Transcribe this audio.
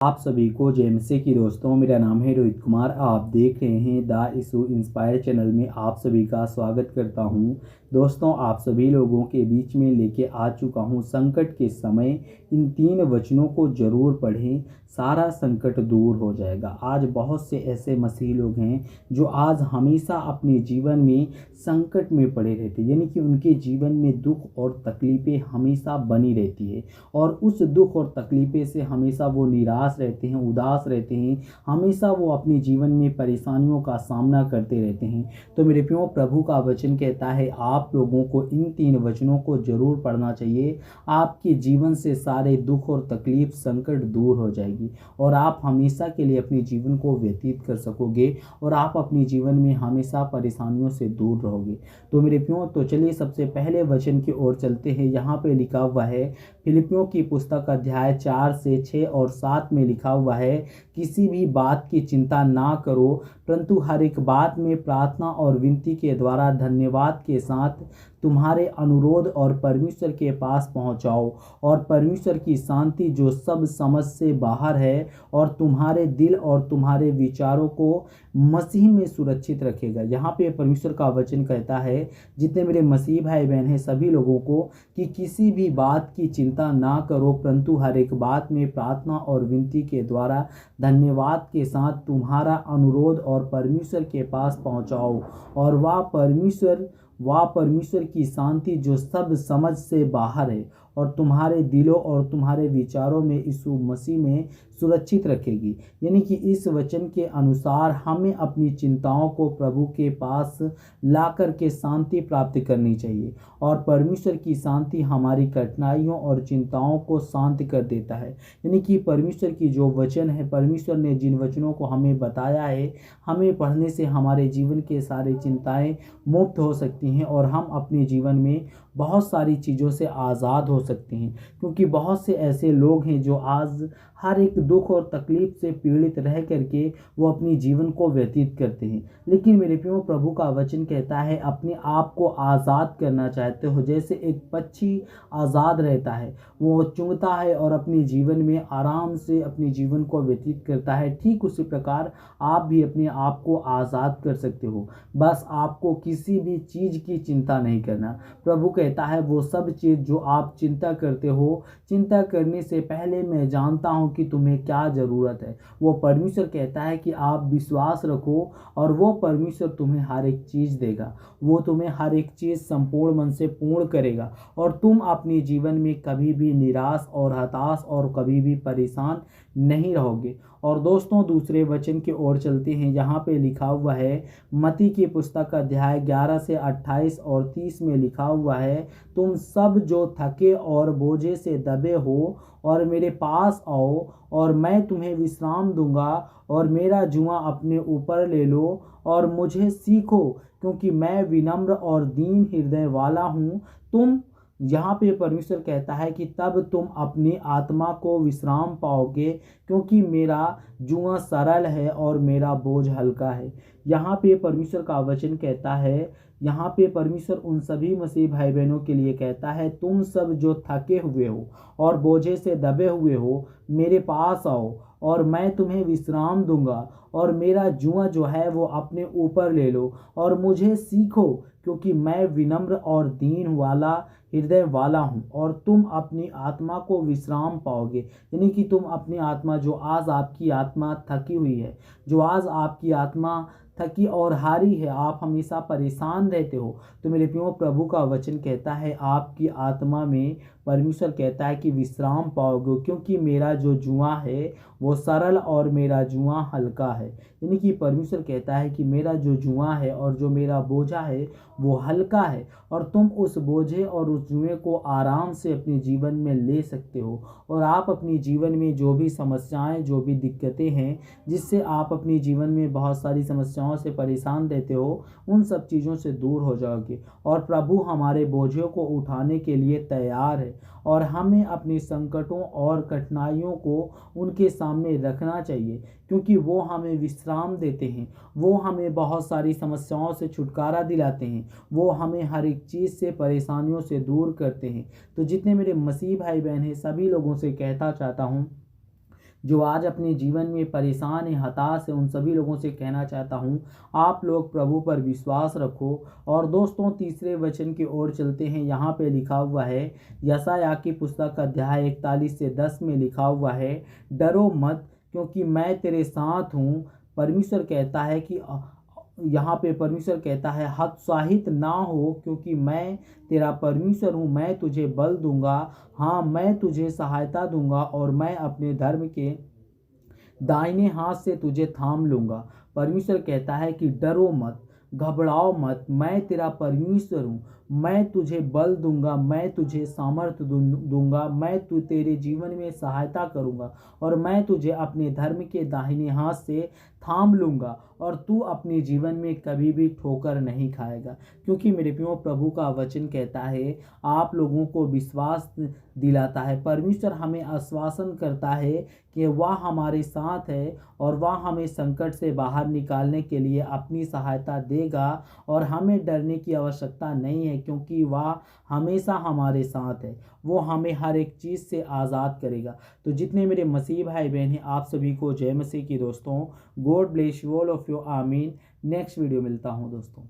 आप सभी को जय मसीह की दोस्तों, मेरा नाम है रोहित कुमार। आप देख रहे हैं द इशू इंस्पायर चैनल में आप सभी का स्वागत करता हूं। दोस्तों, आप सभी लोगों के बीच में लेके आ चुका हूं संकट के समय इन 3 वचनों को जरूर पढ़ें, सारा संकट दूर हो जाएगा। आज बहुत से ऐसे मसीही लोग हैं जो आज हमेशा अपने जीवन में संकट में पड़े रहते, यानी कि उनके जीवन में दुख और तकलीफ़ें हमेशा बनी रहती है और उस दुख और तकलीफ़ें से हमेशा वो निराश रहते हैं, उदास रहते हैं, हमेशा वो अपने जीवन में परेशानियों का सामना करते रहते हैं। तो मेरे प्रियो, प्रभु का वचन कहता है आप लोगों को इन 3 वचनों को जरूर पढ़ना चाहिए। आपके जीवन से सारे दुख और तकलीफ, संकट दूर हो जाएगी और आप हमेशा के लिए अपने जीवन को व्यतीत कर सकोगे और आप अपने जीवन में हमेशा परेशानियों से दूर रहोगे। तो मेरे प्रियो, तो चलिए सबसे पहले वचन की ओर चलते हैं। यहाँ पे लिखा हुआ है फिलिपियों की पुस्तक अध्याय 4 से 6 और 7 में लिखा हुआ है, किसी भी बात की चिंता ना करो, परंतु हर एक बात में प्रार्थना और विनती के द्वारा धन्यवाद के साथ तुम्हारे अनुरोध और परमेश्वर के पास पहुंचाओ, और परमेश्वर की शांति जो सब समझ से बाहर है और तुम्हारे दिल और तुम्हारे विचारों को मसीह में सुरक्षित रखेगा। यहाँ पे परमेश्वर का वचन कहता है, जितने मेरे मसीह भाई बहन हैं सभी लोगों को, कि किसी भी बात की चिंता ना करो, परंतु हर एक बात में प्रार्थना और विनती के द्वारा धन्यवाद के साथ तुम्हारा अनुरोध और परमेश्वर के पास पहुंचाओ, और वह परमेश्वर की शांति जो सब समझ से बाहर है और तुम्हारे दिलों और तुम्हारे विचारों में यीशु मसीह में सुरक्षित रखेगी। यानी कि इस वचन के अनुसार हमें अपनी चिंताओं को प्रभु के पास ला कर के शांति प्राप्त करनी चाहिए, और परमेश्वर की शांति हमारी कठिनाइयों और चिंताओं को शांत कर देता है। यानी कि परमेश्वर की जो वचन है, परमेश्वर ने जिन वचनों को हमें बताया है, हमें पढ़ने से हमारे जीवन के सारे चिंताएं मुक्त हो सकती हैं और हम अपने जीवन में बहुत सारी चीज़ों से आज़ाद हो सकते हैं। क्योंकि बहुत से ऐसे लोग हैं जो आज हर एक दुख और तकलीफ से पीड़ित रह करके वो अपनी जीवन को व्यतीत करते हैं। लेकिन मेरे प्रियो, प्रभु का वचन कहता है अपने आप को आज़ाद करना चाहते हो, जैसे एक पक्षी आज़ाद रहता है, वो चुंगता है और अपने जीवन में आराम से अपने जीवन को व्यतीत करता है, ठीक उसी प्रकार आप भी अपने आप को आज़ाद कर सकते हो। बस आपको किसी भी चीज़ की चिंता नहीं करना। प्रभु कहता है वो सब चीज़ जो आप चिंता करते हो, चिंता करने से पहले मैं जानता हूँ कि तुम्हें क्या ज़रूरत है। वो परमेश्वर कहता है कि आप विश्वास रखो और वो परमेश्वर तुम्हें हर एक चीज़ देगा, वो तुम्हें हर एक चीज़ संपूर्ण मन से पूर्ण करेगा और तुम अपने जीवन में कभी भी निराश और हताश और कभी भी परेशान नहीं रहोगे। और दोस्तों, दूसरे वचन की ओर चलते हैं। यहाँ पे लिखा हुआ है मत्ती की पुस्तक अध्याय 11 से 28 और 30 में लिखा हुआ है, तुम सब जो थके और बोझे से दबे हो और मेरे पास आओ और मैं तुम्हें विश्राम दूंगा, और मेरा जुआ अपने ऊपर ले लो और मुझे सीखो, क्योंकि मैं विनम्र और दीन हृदय वाला हूँ। तुम यहाँ पे परमेश्वर कहता है कि तब तुम अपनी आत्मा को विश्राम पाओगे, क्योंकि मेरा जुआ सरल है और मेरा बोझ हल्का है। यहाँ पे परमेश्वर का वचन कहता है, यहाँ पे परमेश्वर उन सभी मसीह भाई बहनों के लिए कहता है, तुम सब जो थके हुए हो और बोझे से दबे हुए हो, मेरे पास आओ और मैं तुम्हें विश्राम दूंगा, और मेरा जुआ जो है वो अपने ऊपर ले लो और मुझे सीखो, क्योंकि मैं विनम्र और दीन वाला हृदय वाला हूँ, और तुम अपनी आत्मा को विश्राम पाओगे। यानी कि तुम अपनी आत्मा, जो आज आपकी आत्मा थकी हुई है, जो आज आपकी आत्मा थकी और हारी है, आप हमेशा परेशान रहते हो, तो मेरे प्रियो, प्रभु का वचन कहता है आपकी आत्मा में परमेश्वर कहता है कि विश्राम पाओगे, क्योंकि मेरा जो जुआ है वो सरल और मेरा जुआ हल्का है। यानी कि परमेश्वर कहता है कि मेरा जो जुआ है और जो मेरा बोझा है वो हल्का है, और तुम उस बोझे और उस जुए को आराम से अपने जीवन में ले सकते हो, और आप अपने जीवन में जो भी समस्याएं, जो भी दिक्कतें हैं, जिससे आप अपने जीवन में बहुत सारी समस्याओं से परेशान रहते हो, उन सब चीज़ों से दूर हो जाओगे। और प्रभु हमारे बोझों को उठाने के लिए तैयार है, और हमें अपने संकटों और कठिनाइयों को उनके सामने रखना चाहिए, क्योंकि वो हमें विश्राम देते हैं, वो हमें बहुत सारी समस्याओं से छुटकारा दिलाते हैं, वो हमें हर एक चीज़ से, परेशानियों से दूर करते हैं। तो जितने मेरे मसीह भाई बहन हैं सभी लोगों से कहता चाहता हूँ जो आज अपने जीवन में परेशान है, हताश है, उन सभी लोगों से कहना चाहता हूँ आप लोग प्रभु पर विश्वास रखो। और दोस्तों तीसरे वचन की ओर चलते हैं। यहाँ पे लिखा हुआ है यशायाह की पुस्तक अध्याय 41 से 10 में लिखा हुआ है, डरो मत क्योंकि मैं तेरे साथ हूँ। परमेश्वर कहता है कि यहाँ पे परमेश्वर कहता है हतोत्साहित ना हो क्योंकि मैं तेरा परमेश्वर हूँ, मैं तुझे बल दूंगा, हाँ मैं तुझे सहायता दूंगा और मैं अपने धर्म के दाहिने हाथ से तुझे थाम लूंगा। परमेश्वर कहता है कि डरो मत, घबराओ मत, मैं तेरा परमेश्वर हूँ, मैं तुझे बल दूंगा, मैं तुझे सामर्थ्य दूंगा, मैं तेरे जीवन में सहायता करूंगा और मैं तुझे अपने धर्म के दाहिने हाथ से थाम लूंगा और तू अपने जीवन में कभी भी ठोकर नहीं खाएगा। क्योंकि मेरे प्रियो प्रभु का वचन कहता है, आप लोगों को विश्वास दिलाता है, परमेश्वर हमें आश्वासन करता है कि वह हमारे साथ है और वह हमें संकट से बाहर निकालने के लिए अपनी सहायता देगा और हमें डरने की आवश्यकता नहीं है क्योंकि वह हमेशा हमारे साथ है। वो हमें हर एक चीज़ से आज़ाद करेगा। तो जितने मेरे मसीह भाई बहन हैं, आप सभी को जय मसीह की दोस्तों। God bless you all of you, आमीन। नेक्स्ट वीडियो मिलता हूँ दोस्तों।